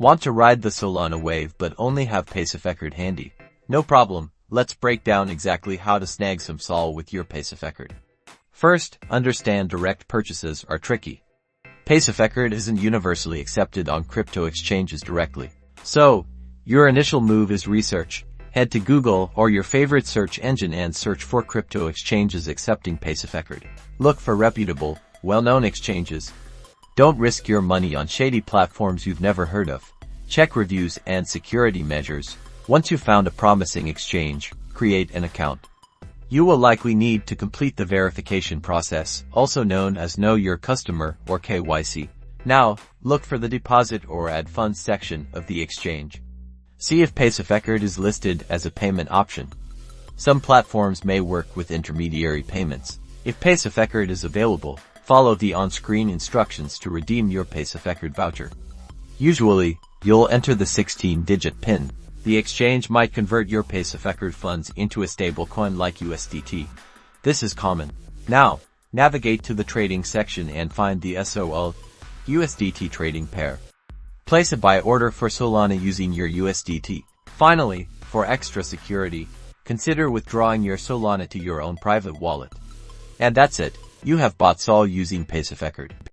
Want to ride the Solana wave but only have Paysafecard handy? No problem, let's break down exactly how to snag some Sol with your Paysafecard. First, understand direct purchases are tricky. Paysafecard isn't universally accepted on crypto exchanges directly. So, your initial move is research. Head to Google or your favorite search engine and search for crypto exchanges accepting Paysafecard. Look for reputable, well-known exchanges. Don't risk your money on shady platforms you've never heard of. Check reviews and security measures. Once you've found a promising exchange, create an account. You will likely need to complete the verification process, also known as Know Your Customer or KYC. Now, look for the deposit or add funds section of the exchange. See if Paysafecard is listed as a payment option. Some platforms may work with intermediary payments. If Paysafecard is available, follow the on-screen instructions to redeem your Paysafecard voucher. Usually, you'll enter the 16-digit PIN. The exchange might convert your Paysafecard funds into a stablecoin like USDT. This is common. Now, navigate to the trading section and find the SOL USDT trading pair. Place a buy order for Solana using your USDT. Finally, for extra security, consider withdrawing your Solana to your own private wallet. And that's it. You have bought Sol using Paysafecard.